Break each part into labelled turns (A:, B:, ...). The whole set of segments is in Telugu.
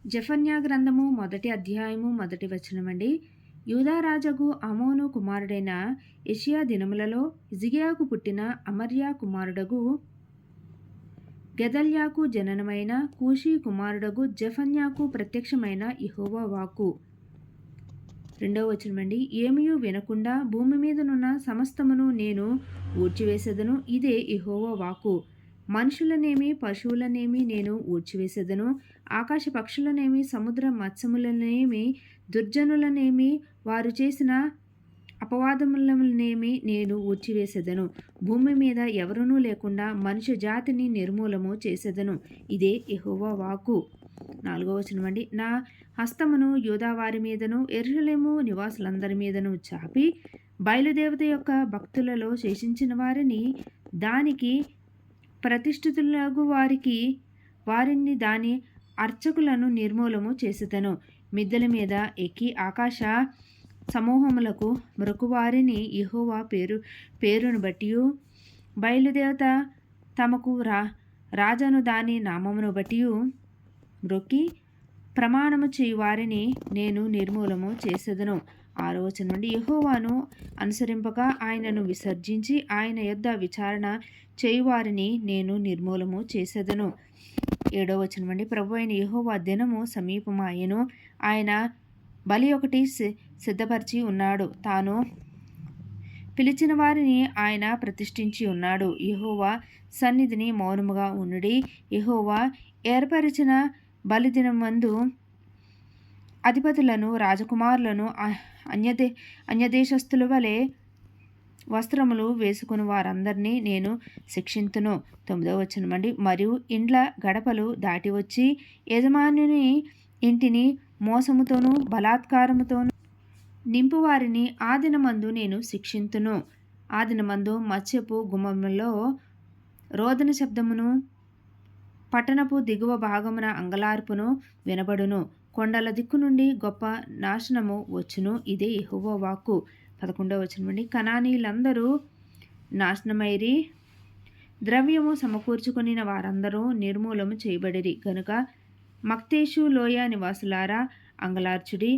A: జెఫన్యా గ్రంథము 1వ అధ్యాయము 1వ వచనమండి. యూదారాజగు ఆమోను కుమారుడైన యెషయా దినములలో హిజ్కియాకు పుట్టిన అమర్యా కుమారుడగు గెదల్యాకు జననమైన కూషీ కుమారుడగు జెఫన్యాకు ప్రత్యక్షమైన యెహోవా వాక్కు. 2వ వచనమండి. ఏమియూ వినకుండా భూమి మీదనున్న సమస్తమును నేను ఊడ్చివేసెదను, ఇదే యెహోవా వాక్కు. మనుషులనేమి పశువులనేమి నేను ఊడ్చివేసెదను, ఆకాశ పక్షులనేమి సముద్ర మత్స్యములనేమి దుర్జనులనేమి వారు చేసిన అపవాదములనేమి నేను ఊడ్చివేసెదను. భూమి మీద ఎవరునూ లేకుండా మనుష్య జాతిని నిర్మూలము చేసెదను, ఇదే యెహోవా వాక్కు. 4వ వచనమండి. నా హస్తమును యూదావారి మీదను యెరూషలేము నివాసులందరి మీదను చాపి బయలుదేవత యొక్క భక్తులలో శేషించిన వారిని, దానికి ప్రతిష్ఠితులగు వారిని దాని అర్చకులను నిర్మూలము చేసెదను. మిద్దెల మీద ఎక్కి ఆకాశ సమూహములకు మ్రొక్కువారిని యెహోవా పేరును బట్టియు, బయలుదేవత తమకు రాజను దాని నామమును బట్టియు మ్రొక్కి ప్రమాణము చేయు వారిని నేను నిర్మూలము చేసెదను. 6వ వచనం నుండి. యెహోవాను అనుసరింపక ఆయనను విసర్జించి ఆయన యొద్ద విచారణ చేయువారిని నేను నిర్మూలము చేసెదను. 7వ వచనం నుండి. ప్రభువైన యెహోవా దినము సమీపమాయెను, ఆయన బలి ఒకటి సిద్ధపరిచి ఉన్నాడు, తాను పిలిచిన వారిని ఆయన ప్రతిష్ఠించి ఉన్నాడు. యెహోవా సన్నిధిని మౌనముగా ఉండుడి. యెహోవా ఏర్పరిచిన బలిదినమందు అధిపతులను రాజకుమారులను అన్యదేశస్థుల వలె వస్త్రములు వేసుకుని వారందరినీ నేను శిక్షింతును. 9వ వచనమండి. మరియు ఇండ్ల గడపలు దాటి వచ్చి యజమానుని ఇంటిని మోసముతోనూ బలాత్కారముతోనూ నింపువారిని ఆ దినమందు నేను శిక్షింతును. ఆ దినమందు మత్స్యపు గుమ్మములో రోదన శబ్దమును, పట్టణపు దిగువ భాగమున అంగలార్పును వినబడును. కొండల దిక్కు నుండి గొప్ప నాశనము వచ్చును, ఇదే యెహోవా వాక్కు. 11వ వచనమండి. కనానీయులందరూ నాశనమైరి, ద్రవ్యము సమకూర్చుకొనిన వారందరూ నిర్మూలము చేయబడిరి గనుక మక్తేషు లోయ నివాసులారా అంగలార్చుడి.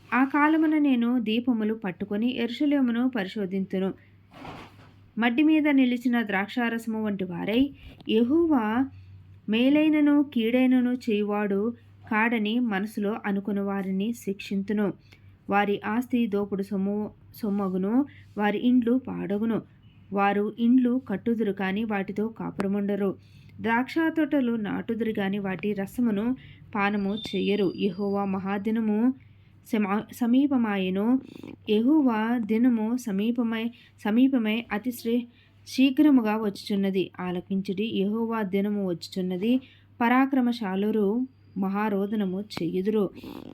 A: ఆ కాలమున నేను దీపములు పట్టుకొని యెరూషలేమును పరిశోధింతును. మడ్డి మీద నిలిచిన ద్రాక్షారసము వంటి వారై, యెహోవా మేలైనను కీడైనను చేయువాడు కాడని మనసులో అనుకుని వారిని శిక్షింతును. వారి ఆస్తి దోపుడు సొమ్మగును, వారి ఇండ్లు పాడగును. వారు ఇండ్లు కట్టుదురు కానీ వాటితో కాపురముండరు, ద్రాక్ష తోటలు నాటుదురు గాని వాటి రసమును పానము చెయ్యరు. యెహోవా మహాదినము సమీపమాయెను, యెహోవా దినము సమీపమై అతి శీఘ్రముగా వచ్చుచున్నది. ఆలకించుడి, యెహోవా దినము వచ్చుచున్నది, పరాక్రమశాలురు మహారోదనము చెయ్యుదురు.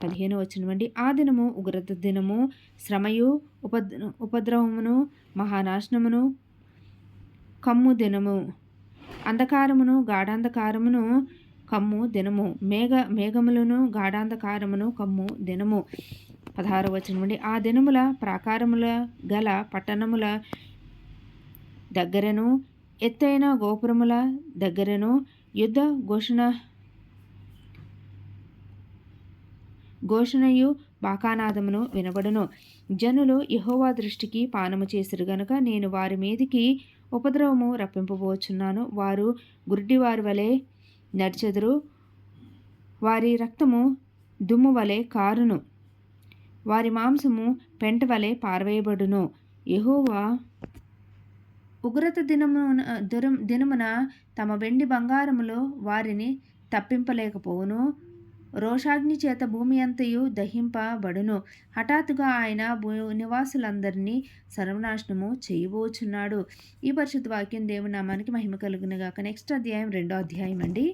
A: 15వ వచనమండి. ఆ దినము ఉగ్రత దినము, శ్రమయు ఉపద్రవమును మహానాశనమును కమ్ము దినము, అంధకారమును గాఢాంధకారమును కమ్ము దినము, మేఘములను గాఢాంధకారమును కమ్ము దినము. 16వ వచనమండి. ఆ దినముల ప్రాకారముల గల పట్టణముల దగ్గరను ఎత్తైన గోపురముల దగ్గరను యుద్ధ ఘోషణయు బాకానాదమును వినబడును. జనులు యెహోవా దృష్టికి పానము చేసిరు గనుక నేను వారి మీదికి ఉపద్రవము రప్పింపబోచున్నాను. వారు గుడ్డివారి వలె నడిచెదరు, వారి రక్తము దుమ్ము వలె కారును, వారి మాంసము పెంట వలె పారవేయబడును. యెహోవా ఉగ్రత దినమున తమ వెండి బంగారములో వారిని తప్పింపలేకపోవును. రోషాగ్ని చేత భూమి అంతయు దహింపబడును. హఠాత్తుగా ఆయన నివాసులందరినీ సర్వనాశనము చేయబోచున్నాడు. ఈ పరిశుద్ధ వాక్యం దేవుని నామానికి మహిమ కలుగును గాక. నెక్స్ట్ అధ్యాయం 2వ అధ్యాయం అండి.